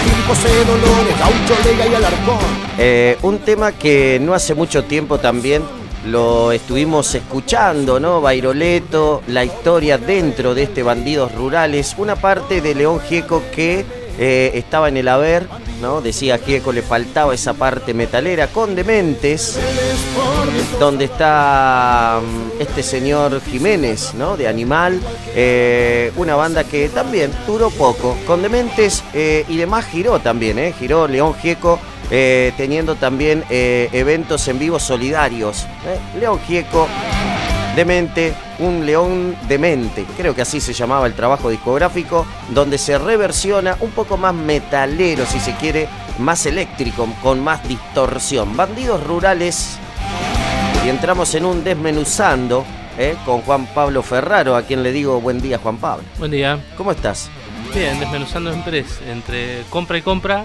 Gil, José Dolores, Gaucho, Lega y Alarcón. Un tema que no hace mucho tiempo también lo estuvimos escuchando, ¿no? Bairoleto, la historia dentro de este Bandidos Rurales, una parte de León Gieco que estaba en el haber, ¿no? Decía Gieco, le faltaba esa parte metalera con Dementes, donde está este señor Jiménez, ¿no? De Animal, una banda que también duró poco, con Dementes y demás giró también, giró León Gieco, teniendo también eventos en vivo solidarios. León Gieco, Demente, un León Demente, creo que así se llamaba el trabajo discográfico, donde se reversiona un poco más metalero, si se quiere, más eléctrico, con más distorsión. Bandidos Rurales, y entramos en un desmenuzando con Juan Pablo Ferraro, a quien le digo buen día, Juan Pablo. Buen día. ¿Cómo estás? Bien, desmenuzando entre compra y compra.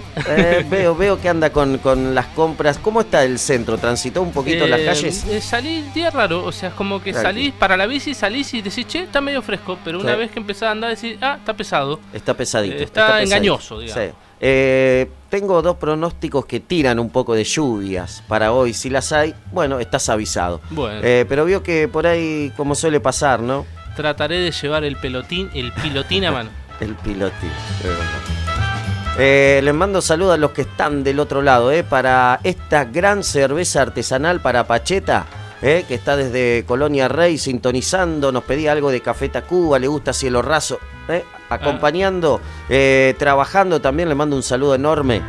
Veo que anda con las compras. ¿Cómo está el centro? ¿Transitó un poquito en las calles? Salí, día raro, o sea, es como que Tranqui. salís para la bici, salís y decís, che, está medio fresco, pero una vez que empezás a andar decís, está pesado. Está pesadito. Está engañoso, digamos. Sí. Tengo dos pronósticos que tiran un poco de lluvias para hoy. Si las hay, bueno, estás avisado. Bueno. Pero veo que por ahí, como suele pasar, ¿no? Trataré de llevar el pilotín a mano. El pilotín. Les mando saludos a los que están del otro lado, para esta gran cerveza artesanal para Pacheta, que está desde Colonia Rey sintonizando. Nos pedía algo de Café Tacuba, le gusta Cielo Raso, acompañando, trabajando también. Le mando un saludo enorme,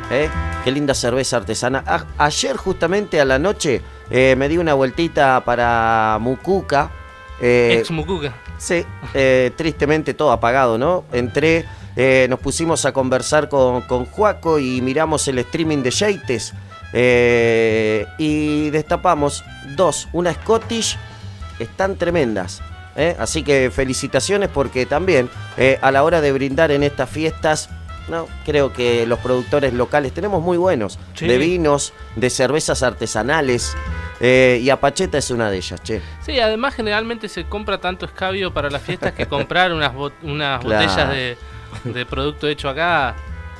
qué linda cerveza artesana. Ayer justamente a la noche me di una vueltita para Mucuca. Ex Mucuca. Sí, tristemente todo apagado, ¿no? Entré, nos pusimos a conversar con Juaco y miramos el streaming de Yeites y destapamos dos, una Scottish, están tremendas, así que felicitaciones porque también a la hora de brindar en estas fiestas, no, creo que los productores locales tenemos muy buenos, sí, de vinos, de cervezas artesanales. Y Apacheta es una de ellas, che. Sí, además generalmente se compra tanto escabio para las fiestas que comprar unas botellas de producto hecho acá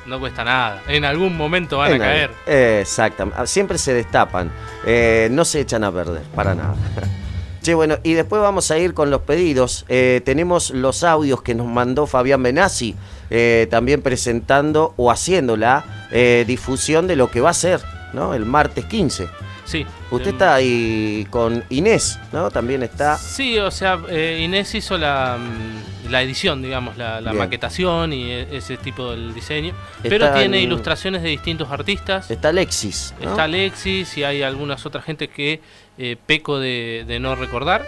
no cuesta nada. En algún momento van a caer. Exactamente, siempre se destapan, no se echan a perder, para nada. Che, bueno, y después vamos a ir con los pedidos. Tenemos los audios que nos mandó Fabián Benassi, también presentando o haciendo la difusión de lo que va a ser, ¿no? El martes 15. Sí. Usted está ahí con Inés, ¿no? También está. Sí, o sea, Inés hizo la edición, digamos, la maquetación y ese tipo del diseño. Pero tiene ilustraciones de distintos artistas. Está Alexis, ¿no? Está Alexis y hay algunas otras gente que peco de no recordar.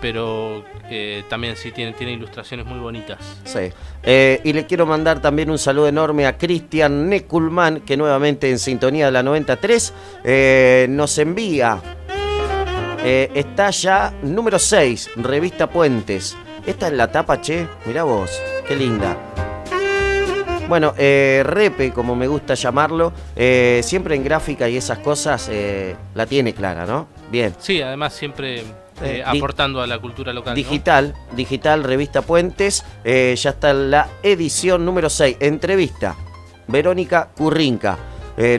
Pero también sí tiene ilustraciones muy bonitas. Sí. Y le quiero mandar también un saludo enorme a Cristian Neculman, que nuevamente en sintonía de la 93 nos envía. Está ya número 6, Revista Puentes. Esta es la tapa, che, mirá vos, qué linda. Bueno, Repe, como me gusta llamarlo, siempre en gráfica y esas cosas la tiene clara, ¿no? Bien. Sí, además siempre aportando a la cultura local, digital, ¿no? Digital, Revista Puentes, ya está la edición número 6, entrevista, Verónica Currinca.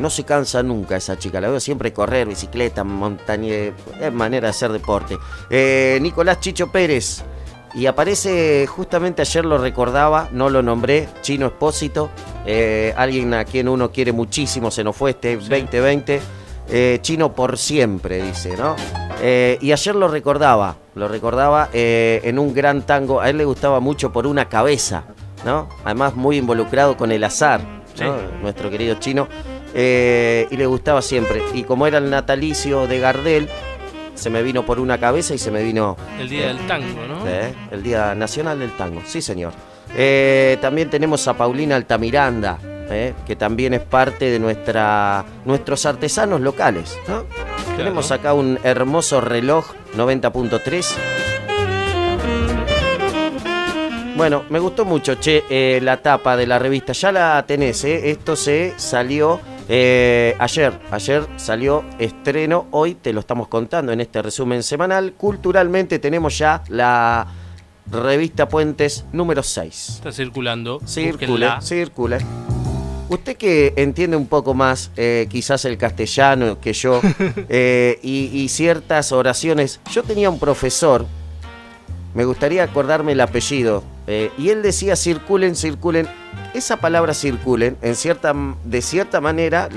No se cansa nunca esa chica, la veo siempre correr, bicicleta, montaña, es manera de hacer deporte. Nicolás Chicho Pérez, y aparece justamente ayer, lo recordaba, no lo nombré, Chino Espósito, alguien a quien uno quiere muchísimo, se nos fue este 2020, Chino por siempre, dice, ¿no? Y ayer lo recordaba en un gran tango, a él le gustaba mucho Por una cabeza, ¿no? Además muy involucrado con el azar, ¿no? Sí. Nuestro querido Chino, y le gustaba siempre, y como era el natalicio de Gardel, se me vino por una cabeza y se me vino... El Día del Tango, ¿no? El Día Nacional del Tango, sí señor. También tenemos a Paulina Altamiranda, que también es parte de nuestros artesanos locales, ¿no? Claro. Tenemos acá un hermoso reloj 90.3. Bueno, me gustó mucho, che, la tapa de la revista. Ya la tenés, esto se salió ayer salió estreno, hoy te lo estamos contando en este resumen semanal. Culturalmente tenemos ya la revista Puentes número 6. Está circulando. Circula. Usted que entiende un poco más, quizás el castellano que yo, y ciertas oraciones. Yo tenía un profesor, me gustaría acordarme el apellido, y él decía circulen, circulen. Esa palabra circulen, de cierta manera,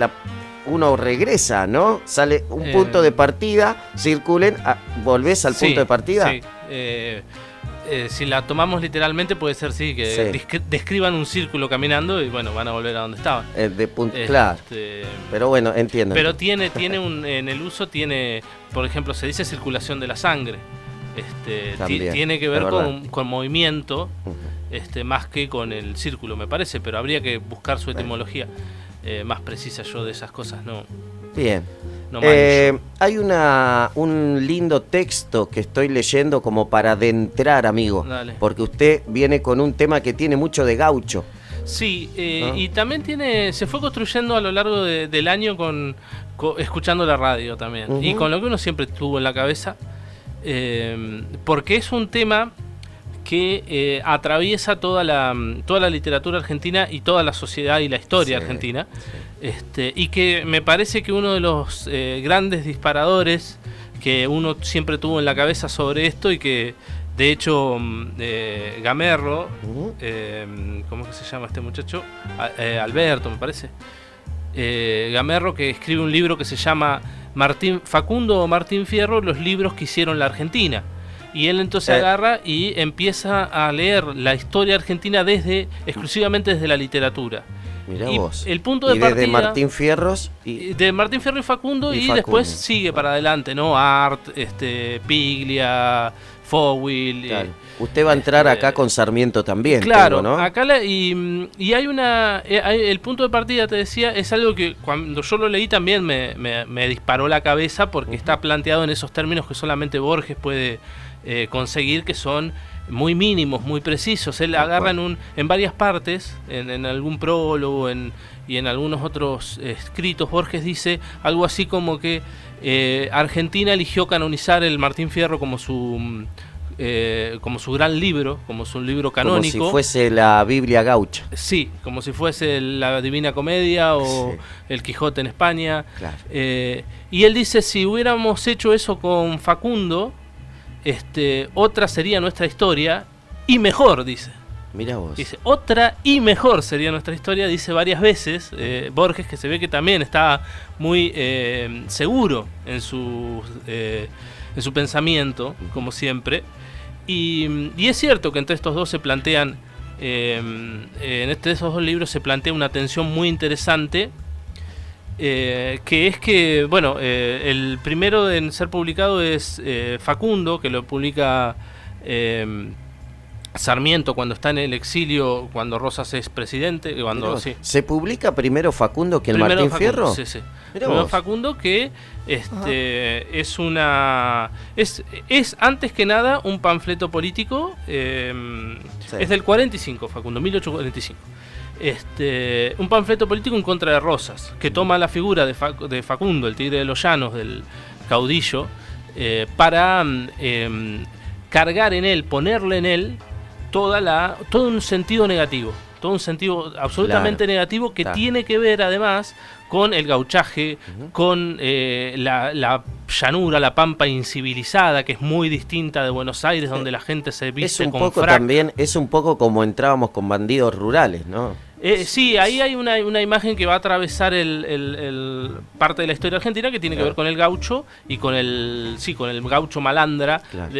uno regresa, ¿no? Sale un punto de partida, circulen, volvés al punto de partida. Sí. Si la tomamos literalmente puede ser que describan un círculo caminando y bueno, van a volver a donde estaban. Claro. Pero bueno, entiendo. Pero tiene en el uso tiene, por ejemplo, se dice circulación de la sangre. Tiene que ver con movimiento, más que con el círculo, me parece, pero habría que buscar su etimología más precisa. Yo de esas cosas no. Bien. No hay un lindo texto que estoy leyendo como para adentrar, amigo. Dale. Porque usted viene con un tema que tiene mucho de gaucho. Sí, y también se fue construyendo a lo largo del año escuchando la radio también. Y con lo que uno siempre tuvo en la cabeza, porque es un tema que atraviesa toda la literatura argentina y toda la sociedad y la historia argentina. Y que me parece que uno de los grandes disparadores que uno siempre tuvo en la cabeza sobre esto, y que de hecho Gamerro, ¿cómo es que se llama este muchacho? Alberto, me parece. Gamerro, que escribe un libro que se llama Facundo o Martín Fierro, los libros que hicieron la Argentina. Y él entonces agarra y empieza a leer la historia argentina exclusivamente desde la literatura. Mirá vos. El punto de y partida desde Martín Fierros de Martín Fierro y Facundo, y después sigue para adelante, ¿no? Art, Piglia, Fowil. Claro. Usted va a entrar acá con Sarmiento también. Claro, ¿no? Acá y hay el punto de partida, te decía, es algo que cuando yo lo leí también me disparó la cabeza, porque está planteado en esos términos que solamente Borges puede conseguir, que son muy mínimos, muy precisos. Él agarra en varias partes, en algún prólogo y en algunos otros escritos, Borges dice algo así como que Argentina eligió canonizar el Martín Fierro como su gran libro, como su libro canónico. Como si fuese la Biblia gaucha. Sí, como si fuese la Divina Comedia o el Quijote en España. Claro. Y él dice, si hubiéramos hecho eso con Facundo, otra sería nuestra historia, y mejor, dice. Mirá vos. Dice, otra y mejor sería nuestra historia, dice varias veces Borges, que se ve que también está muy seguro en su pensamiento, como siempre. Y es cierto que entre estos dos se plantean, esos dos libros se plantea una tensión muy interesante, que es que, bueno, el primero en ser publicado es Facundo, que lo publica Sarmiento cuando está en el exilio, cuando Rosas es presidente. ¿Se publica primero Facundo que el primero Martín Facundo, Fierro? Sí. Primero Facundo, que es antes que nada un panfleto político. Es del 45, Facundo, 1845. Un panfleto político en contra de Rosas, que toma la figura de Facundo, el tigre de los llanos, del caudillo, para cargar en él, ponerle en él todo un sentido negativo, todo un sentido absolutamente negativo, que tiene que ver además con el gauchaje, con la llanura, la pampa incivilizada, que es muy distinta de Buenos Aires, donde la gente se viste con frac. También es un poco como entrábamos con bandidos rurales, ¿no? Sí, ahí hay una imagen que va a atravesar el parte de la historia argentina, que tiene que ver con el gaucho y con el gaucho malandra. Claro.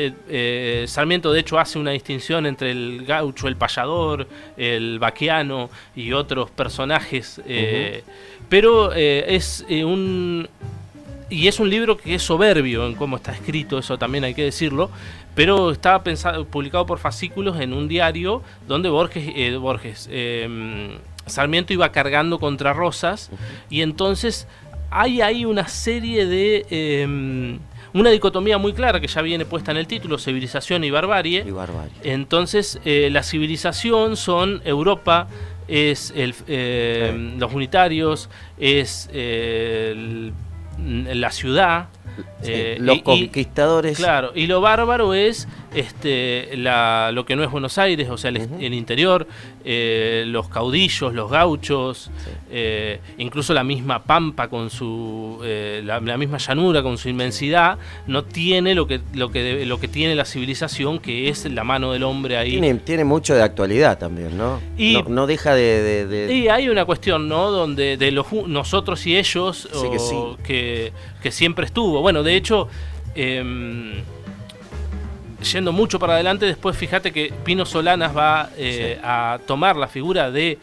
Sarmiento, de hecho, hace una distinción entre el gaucho, el payador, el vaqueano y otros personajes, pero es un libro que es soberbio en cómo está escrito, eso también hay que decirlo, pero estaba publicado por fascículos en un diario donde Sarmiento iba cargando contra Rosas, y entonces hay ahí una serie de una dicotomía muy clara que ya viene puesta en el título, civilización y barbarie. Entonces la civilización son Europa, es los unitarios, es la ciudad, los conquistadores. Claro, y lo bárbaro es lo que no es Buenos Aires, o sea, el interior, los caudillos, los gauchos, incluso la misma Pampa con su la misma llanura con su inmensidad, no tiene lo que tiene la civilización, que es la mano del hombre ahí. Tiene mucho de actualidad también, ¿no? Y no deja de... Y hay una cuestión, ¿no? Donde de nosotros y ellos, sí, que siempre estuvo. Bueno, de hecho, yendo mucho para adelante, después fíjate que Pino Solanas va a tomar la figura de...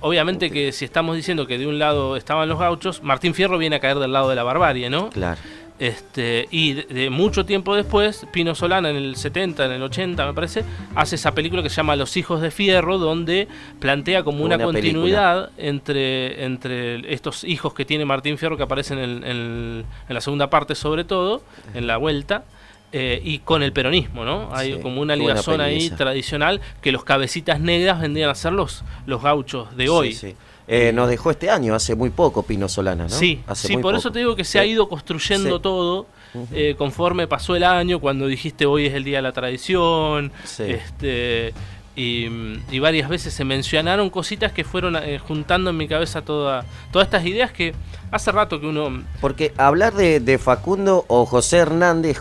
Obviamente que si estamos diciendo que de un lado estaban los gauchos, Martín Fierro viene a caer del lado de la barbarie, ¿no? Claro. Y de mucho tiempo después, Pino Solana en el 70, en el 80 me parece, hace esa película que se llama Los Hijos de Fierro, donde plantea como una continuidad entre estos hijos que tiene Martín Fierro, que aparecen en la segunda parte sobre todo, en la vuelta, y con el peronismo, ¿no? Hay como una ligazón ahí tradicional, que los cabecitas negras vendrían a ser los gauchos de hoy. Sí. Nos dejó este año, hace muy poco, Pino Solana, ¿no? Sí, por eso te digo que se ha ido construyendo todo conforme pasó el año, cuando dijiste hoy es el Día de la Tradición, y varias veces se mencionaron cositas que fueron juntando en mi cabeza todas estas ideas que hace rato que uno... Porque hablar de Facundo o José Hernández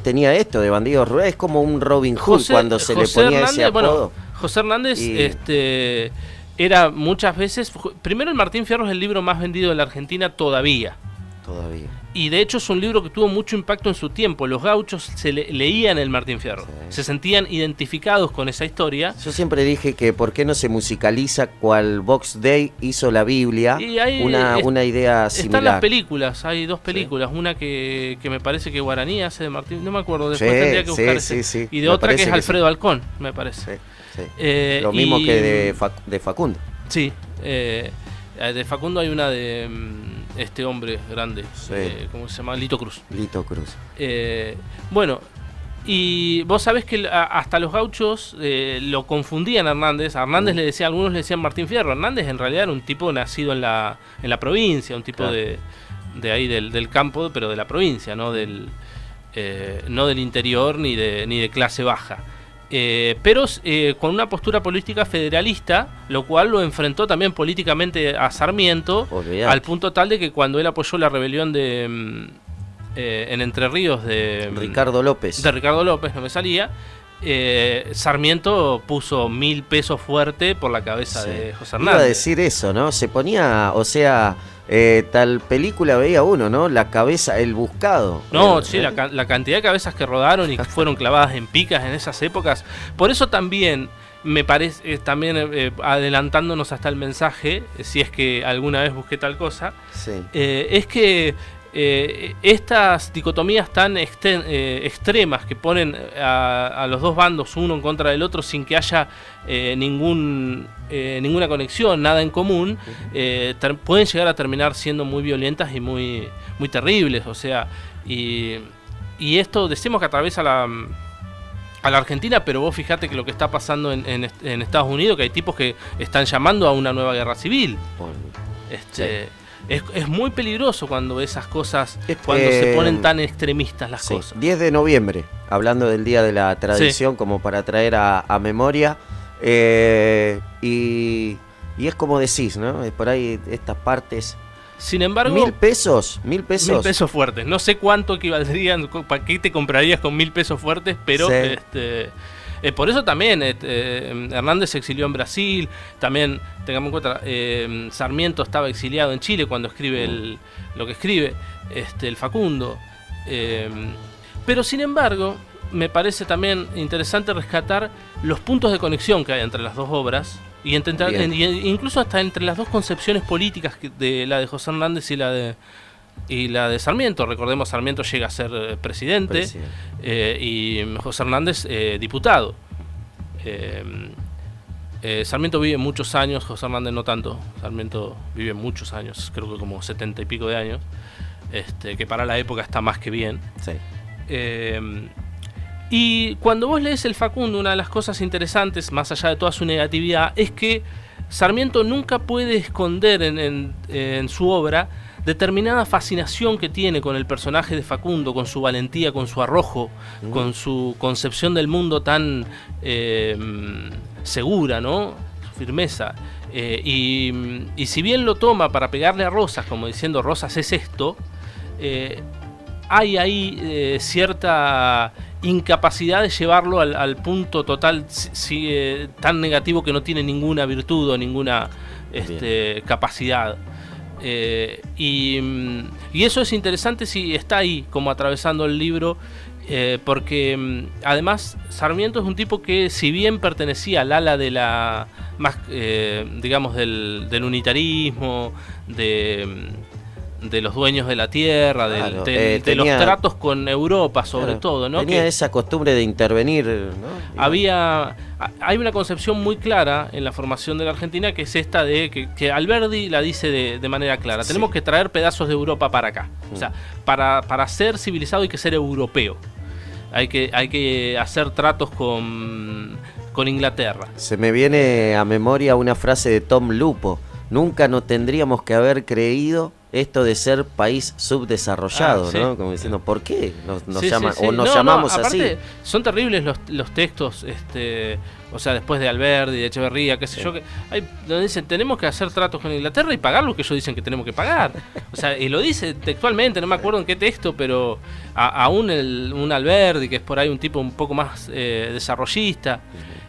tenía esto de bandidos rurales, es como un Robin Hood cuando se le ponía ese apodo. Bueno, José Hernández... era muchas veces... Primero, el Martín Fierro es el libro más vendido de la Argentina todavía. Y de hecho es un libro que tuvo mucho impacto en su tiempo. Los gauchos leían el Martín Fierro. Se sentían identificados con esa historia. Yo siempre dije que por qué no se musicaliza cual Box Day hizo la Biblia. Y hay, una idea similar. Están las películas, hay dos películas. Una que me parece que Guaraní hace de Martín... No me acuerdo, después tendría que buscar ese. Y de otra que es Alfredo Alcón, me parece. Lo mismo que de Facundo. Sí, de Facundo hay una de este hombre grande, ¿cómo se llama? Lito Cruz. Bueno, y vos sabés que hasta los gauchos lo confundían a Hernández. A Hernández algunos le decían Martín Fierro. Hernández en realidad era un tipo nacido en la provincia, un tipo de ahí del campo, pero de la provincia, no del interior ni de clase baja. Pero con una postura política federalista, lo cual lo enfrentó también políticamente a Sarmiento, al punto tal de que cuando él apoyó la rebelión en Entre Ríos de Ricardo López, no me salía, Sarmiento puso 1.000 pesos fuerte por la cabeza de José Hernández. Iba a decir eso, ¿no? Se ponía, o sea... tal película veía uno, ¿no? La cabeza, el buscado. No, sí, la cantidad de cabezas que rodaron y que fueron clavadas en picas en esas épocas. Por eso también me parece, adelantándonos hasta el mensaje, si es que alguna vez busqué tal cosa, es que estas dicotomías tan extremas que ponen a los dos bandos uno en contra del otro sin que haya ninguna conexión, nada en común, pueden llegar a terminar siendo muy violentas y muy, muy terribles. O sea, y esto decimos que atraviesa a la Argentina, pero vos fijate que lo que está pasando en Estados Unidos, que hay tipos que están llamando a una nueva guerra civil. Es muy peligroso cuando esas cosas, cuando se ponen tan extremistas las cosas. 10 de noviembre, hablando del Día de la Tradición, como para traer a memoria, y es como decís, ¿no? Por ahí estas partes... Sin embargo... 1.000 pesos. 1.000 pesos fuertes. No sé cuánto equivaldrían, para qué te comprarías con 1.000 pesos fuertes, pero... por eso también Hernández se exilió en Brasil. También, tengamos en cuenta, Sarmiento estaba exiliado en Chile cuando escribe lo que escribe, el Facundo. Pero sin embargo, me parece también interesante rescatar los puntos de conexión que hay entre las dos obras y incluso hasta entre las dos concepciones políticas, de la de José Hernández y la de Sarmiento. Recordemos, Sarmiento llega a ser presidente. Y José Hernández diputado. Sarmiento vive muchos años, José Hernández no tanto. Sarmiento vive muchos años, creo que como 70 y pico de años, que para la época está más que bien. Y cuando vos lees el Facundo, una de las cosas interesantes, más allá de toda su negatividad, es que Sarmiento nunca puede esconder en su obra determinada fascinación que tiene con el personaje de Facundo, con su valentía, con su arrojo, con su concepción del mundo tan segura, ¿no? Su firmeza. Y si bien lo toma para pegarle a Rosas, como diciendo Rosas es esto, hay ahí cierta incapacidad de llevarlo al punto total tan negativo que no tiene ninguna virtud o ninguna capacidad. Y eso es interesante si está ahí como atravesando el libro, porque además Sarmiento es un tipo que, si bien pertenecía al ala de la más digamos del unitarismo, de los dueños de la tierra, claro, de los tratos con Europa sobre todo, ¿no? Tenía esa costumbre de intervenir, ¿no? Hay una concepción muy clara en la formación de la Argentina, que es esta de que Alberdi la dice de manera clara: tenemos que traer pedazos de Europa para acá. O sea, para ser civilizado hay que ser europeo. Hay que hacer tratos con Inglaterra. Se me viene a memoria una frase de Tom Lupo: nunca nos tendríamos que haber creído esto de ser país subdesarrollado, ¿no? Como diciendo, ¿por qué nos llamamos aparte, así? Son terribles los textos, o sea, después de Alberdi, de Echeverría, qué sé yo, donde dicen, tenemos que hacer tratos con Inglaterra y pagar lo que ellos dicen que tenemos que pagar. O sea, y lo dice textualmente, no me acuerdo en qué texto, pero aún un Alberdi, que es por ahí un tipo un poco más desarrollista.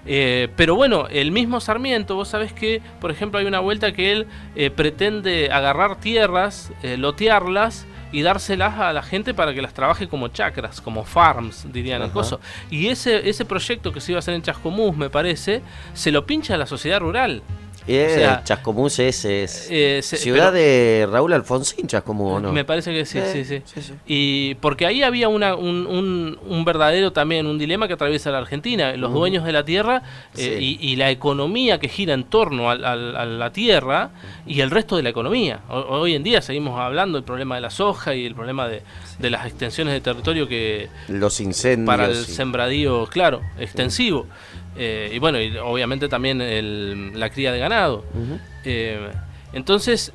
Pero bueno, el mismo Sarmiento, vos sabés que, por ejemplo, hay una vuelta que él pretende agarrar tierras, lotearlas y dárselas a la gente para que las trabaje como chacras, como farms, dirían el coso. Y ese proyecto que se iba a hacer en Chascomús, me parece, se lo pincha a la sociedad rural. O sea, Chascomús es ciudad de Raúl Alfonsín, Chascomús, ¿no? Me parece que sí. Y porque ahí había un verdadero también, un dilema que atraviesa la Argentina, los dueños de la tierra y la economía que gira en torno a la tierra y el resto de la economía. Hoy en día seguimos hablando del problema de la soja y el problema de las extensiones de territorio que... Los incendios. Para el sembradío, claro, extensivo. Y bueno, y obviamente también la cría de ganado. Entonces,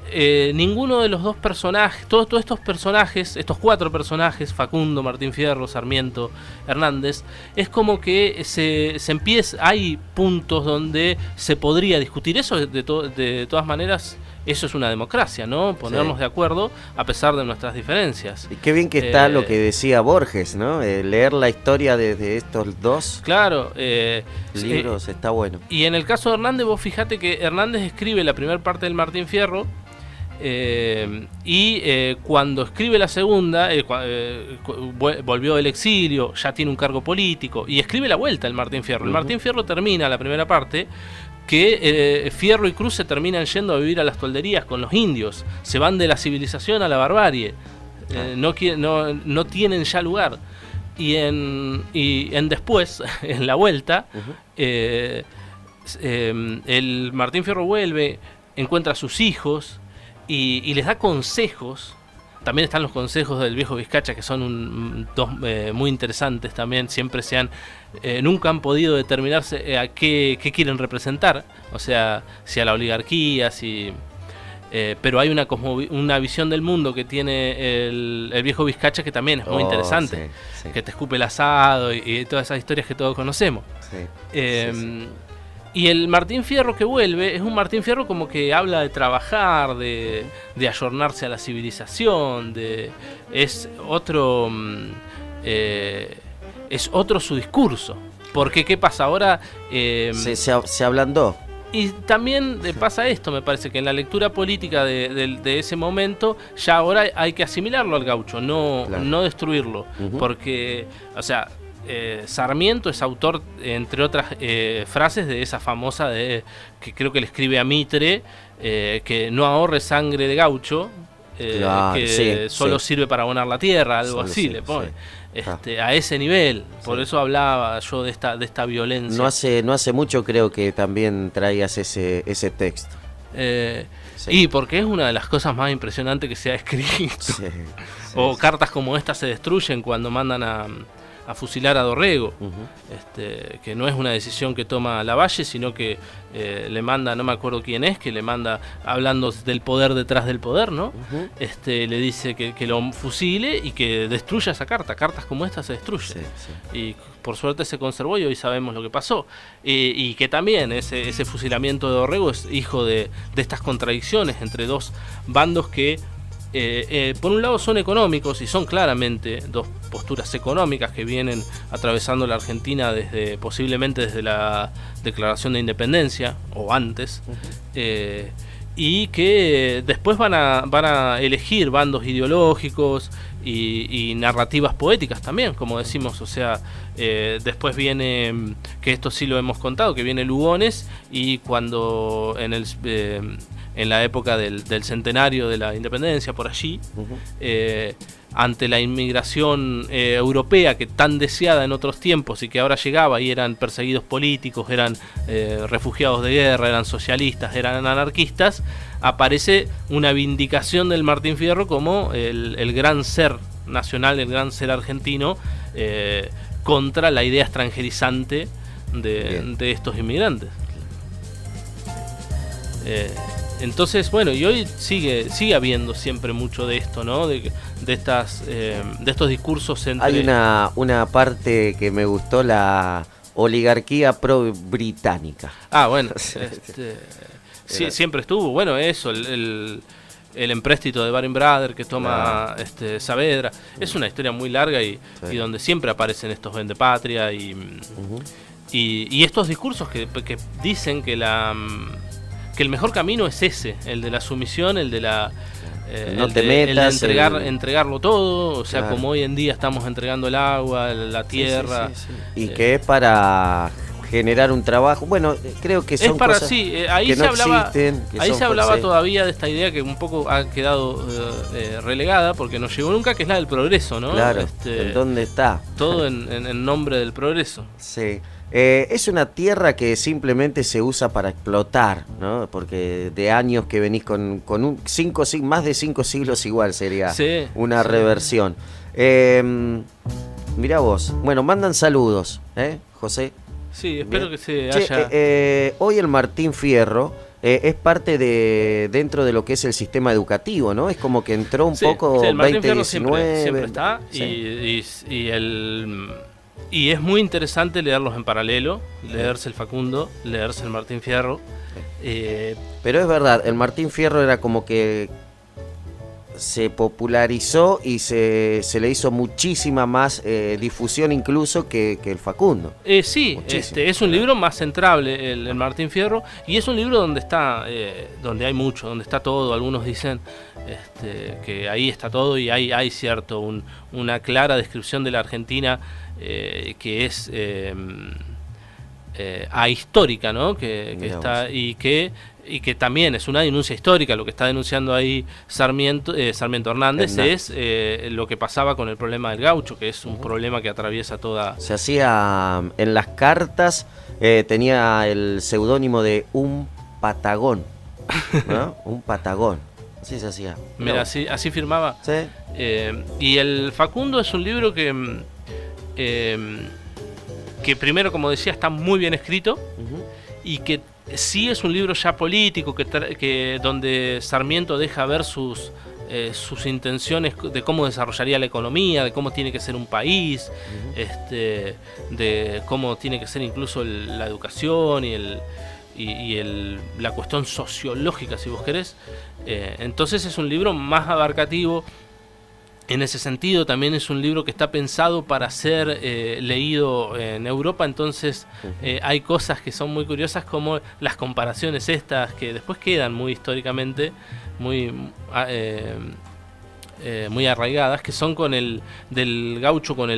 ninguno de los dos personajes, todos estos personajes, estos cuatro personajes, Facundo, Martín Fierro, Sarmiento, Hernández, es como que se empieza, hay puntos donde se podría discutir eso. De todas maneras, eso es una democracia, ¿no? Ponernos de acuerdo a pesar de nuestras diferencias. Y qué bien que está lo que decía Borges, ¿no? Leer la historia de estos dos libros está bueno. Y en el caso de Hernández, vos fijate que Hernández escribe la primera parte del Martín Fierro, y cuando escribe la segunda, volvió del exilio, ya tiene un cargo político, y escribe la vuelta el Martín Fierro. El Martín Fierro termina la primera parte que Fierro y Cruz se terminan yendo a vivir a las tolderías con los indios, se van de la civilización a la barbarie, no tienen ya lugar. Y en después, en la vuelta, el Martín Fierro vuelve, encuentra a sus hijos y les da consejos. También están los consejos del viejo Vizcacha, que son dos muy interesantes también. Siempre nunca han podido determinarse a qué quieren representar. O sea, si a la oligarquía, pero hay una visión del mundo que tiene el viejo Vizcacha que también es muy interesante. Sí. Que te escupe el asado y todas esas historias que todos conocemos. Y el Martín Fierro que vuelve es un Martín Fierro como que habla de trabajar, de ayornarse a la civilización, es otro su discurso. Porque ¿qué pasa ahora? Se ablandó. Y también pasa esto, me parece, que en la lectura política de ese momento ya ahora hay que asimilarlo al gaucho, no destruirlo. Porque, o sea, Sarmiento es autor, entre otras frases, de esa famosa que creo que le escribe a Mitre, que no ahorre sangre de gaucho, que solo sirve para abonar la tierra, algo así le pone. A ese nivel, por eso hablaba yo de esta violencia. No hace mucho creo que también traías ese texto. Y porque es una de las cosas más impresionantes que se ha escrito. O cartas como esta se destruyen cuando mandan a fusilar a Dorrego, que no es una decisión que toma Lavalle, sino que le manda, no me acuerdo quién es, que le manda, hablando del poder detrás del poder, ¿no? Le dice que lo fusile y que destruya esa carta. Cartas como esta se destruyen. Y por suerte se conservó y hoy sabemos lo que pasó. Y que también ese fusilamiento de Dorrego es hijo de estas contradicciones entre dos bandos que por un lado son económicos y son claramente dos posturas económicas que vienen atravesando la Argentina posiblemente desde la declaración de independencia o antes, y que después van a elegir bandos ideológicos y narrativas poéticas también, como decimos. O sea, después viene, que esto sí lo hemos contado, que viene Lugones, y cuando en la época del centenario de la independencia, por allí, ante la inmigración europea, que tan deseada en otros tiempos y que ahora llegaba y eran perseguidos políticos, eran refugiados de guerra, eran socialistas, eran anarquistas, aparece una vindicación del Martín Fierro como el gran ser nacional, el gran ser argentino, contra la idea extranjerizante de estos inmigrantes. Entonces, bueno, y hoy sigue habiendo siempre mucho de esto, ¿no? De estos discursos entre... Hay una parte que me gustó, la oligarquía pro-británica. Ah, bueno, sí, siempre estuvo. Bueno, eso, el empréstito de Baring Brothers que toma Saavedra. Es una historia muy larga y donde siempre aparecen estos vendepatria y estos discursos que dicen que el mejor camino es ese, el de la sumisión, el de la no te metas, el de entregarlo todo, o sea, como hoy en día estamos entregando el agua, la tierra, y que es para generar un trabajo. Bueno, creo que son cosas ahí que se no hablaba, existen, ahí se hablaba todavía de esta idea que un poco ha quedado relegada porque no llegó nunca, que es la del progreso, ¿no? Claro, ¿en dónde está? Todo en nombre del progreso. Sí. Es una tierra que simplemente se usa para explotar, ¿no? Porque de años que venís con más de 5 siglos igual sería una reversión. Mirá vos. Bueno, mandan saludos, José. Sí, espero que se haya... hoy el Martín Fierro es parte dentro de lo que es el sistema educativo, ¿no? Es como que entró un poco el Martín 2019. Fierro siempre está, y es muy interesante leerlos en paralelo, leerse el Facundo, leerse el Martín Fierro. Pero es verdad, el Martín Fierro era como que se popularizó y se le hizo muchísima más difusión incluso que el Facundo. Sí, es un libro más centrable el Martín Fierro, y es un libro donde donde hay mucho, donde está todo. Algunos dicen que ahí está todo, y hay cierto una clara descripción de la Argentina que es ahistórica, ¿no? Que está y que también es una denuncia histórica. Lo que está denunciando ahí Sarmiento Hernández es lo que pasaba con el problema del gaucho, que es un problema que atraviesa toda... Se hacía en las cartas, tenía el seudónimo de un patagón, ¿no? Un patagón, así se hacía. Mira, así firmaba. ¿Sí? Y el Facundo es un libro que primero, como decía, está muy bien escrito, y que sí es un libro ya político, que donde Sarmiento deja ver sus intenciones de cómo desarrollaría la economía, de cómo tiene que ser un país, de cómo tiene que ser incluso la educación y la cuestión sociológica, si vos querés. Entonces es un libro más abarcativo. En ese sentido también es un libro que está pensado para ser leído en Europa. Entonces hay cosas que son muy curiosas, como las comparaciones estas que después quedan muy históricamente muy arraigadas, que son del gaucho con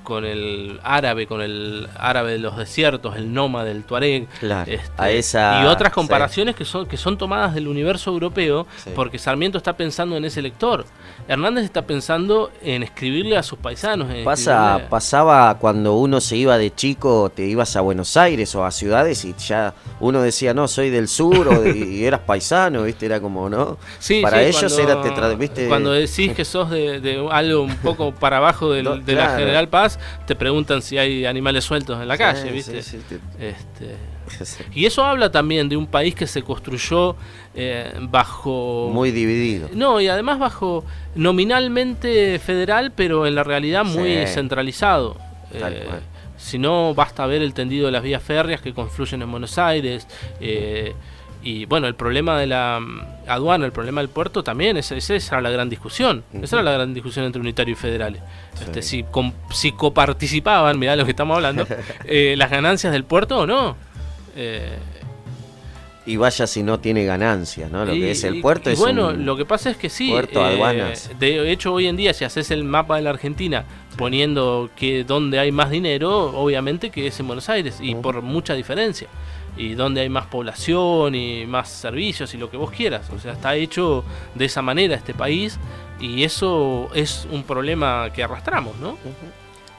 con el árabe de los desiertos, el nómade, el tuareg, claro, y otras comparaciones que son tomadas del universo europeo, porque Sarmiento está pensando en ese lector. Hernández está pensando en escribirle a sus paisanos. Pasaba cuando uno se iba de chico, te ibas a Buenos Aires o a ciudades y ya uno decía, no, soy del sur, y eras paisano, ¿viste? Era como, ¿no? Sí, para ellos ¿viste? Cuando decís que sos de algo un poco para abajo de la General Paz, te preguntan si hay animales sueltos en la calle, ¿viste? Sí. Y eso habla también de un país que se construyó bajo... Muy dividido. No, y además bajo nominalmente federal, pero en la realidad muy centralizado. Si no, basta ver el tendido de las vías férreas que confluyen en Buenos Aires. Y bueno, el problema de la aduana, el problema del puerto también, esa era la gran discusión. Esa era la gran discusión entre unitarios y federales. Si coparticipaban, mirá lo que estamos hablando, las ganancias del puerto o no. Y vaya si no tiene ganancias, ¿no? Lo que es el puerto es bueno, lo que pasa es que sí. Puerto, aduanas. De hecho, hoy en día, si haces el mapa de la Argentina poniendo que donde hay más dinero, obviamente que es en Buenos Aires, y por mucha diferencia. Y donde hay más población y más servicios y lo que vos quieras. O sea, está hecho de esa manera este país, y eso es un problema que arrastramos, ¿no?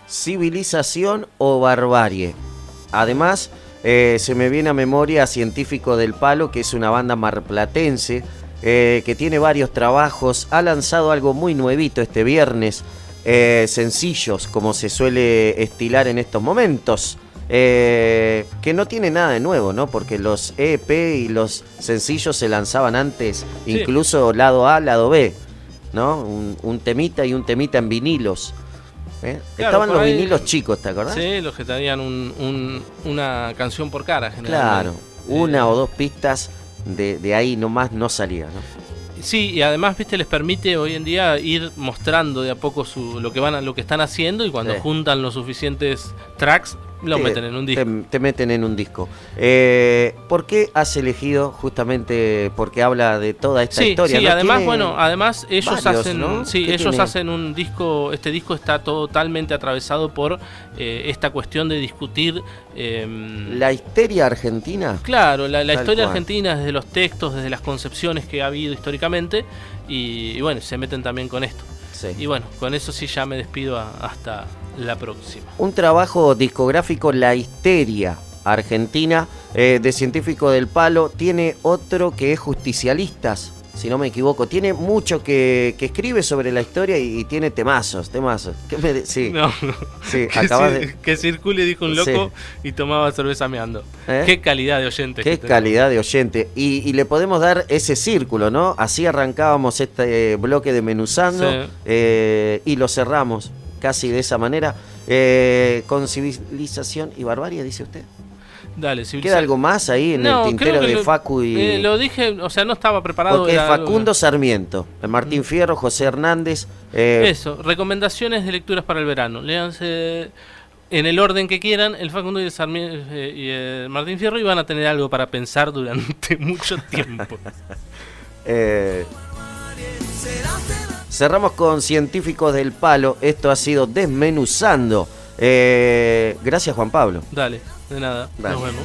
Civilización o barbarie. Además, se me viene a memoria Científico del Palo, que es una banda marplatense que tiene varios trabajos. Ha lanzado algo muy nuevito este viernes, sencillos, como se suele estilar en estos momentos. Que no tiene nada de nuevo, ¿no? Porque los EP y los sencillos se lanzaban antes, incluso lado A, lado B, ¿no? Un temita y un temita en vinilos. Claro, estaban los vinilos chicos, ¿te acordás? Sí, los que tenían una canción por cara, generalmente. Claro, una o dos pistas de ahí nomás no salía, ¿no? Sí, y además, viste, les permite hoy en día ir mostrando de a poco lo que están haciendo, y cuando juntan los suficientes tracks, lo meten en un disco. Te meten en un disco. ¿Por qué has elegido justamente porque habla de toda esta historia? Sí, ¿no? Además ellos varios, hacen, ¿no? Hacen un disco. Este disco está totalmente atravesado por esta cuestión de discutir la histeria argentina. Claro, la historia argentina, desde los textos, desde las concepciones que ha habido históricamente, y bueno, se meten también con esto. Sí. Y bueno, con eso sí ya me despido hasta la próxima. Un trabajo discográfico, La Histeria Argentina, de Científico del Palo. Tiene otro que es Justicialistas, si no me equivoco. Tiene mucho que escribe sobre la historia y tiene temazos. Sí, no. Sí, que circule, dijo un loco, y tomaba cerveza meando. Qué calidad de oyente. Qué calidad de oyente. Y le podemos dar ese círculo, ¿no? Así arrancábamos este bloque de Menuzando, y lo cerramos casi de esa manera, con Civilización y Barbarie, dice usted. Dale, ¿Queda algo más ahí en el tintero de Facu y...? Lo dije, o sea, no estaba preparado. Porque Facundo Sarmiento, Martín Fierro, José Hernández... Eso, recomendaciones de lecturas para el verano. Léanse en el orden que quieran el Facundo y el Martín Fierro, y van a tener algo para pensar durante mucho tiempo. Cerramos con Científicos del Palo. Esto ha sido Desmenuzando. Gracias, Juan Pablo. Dale, de nada. Dale. Nos vemos.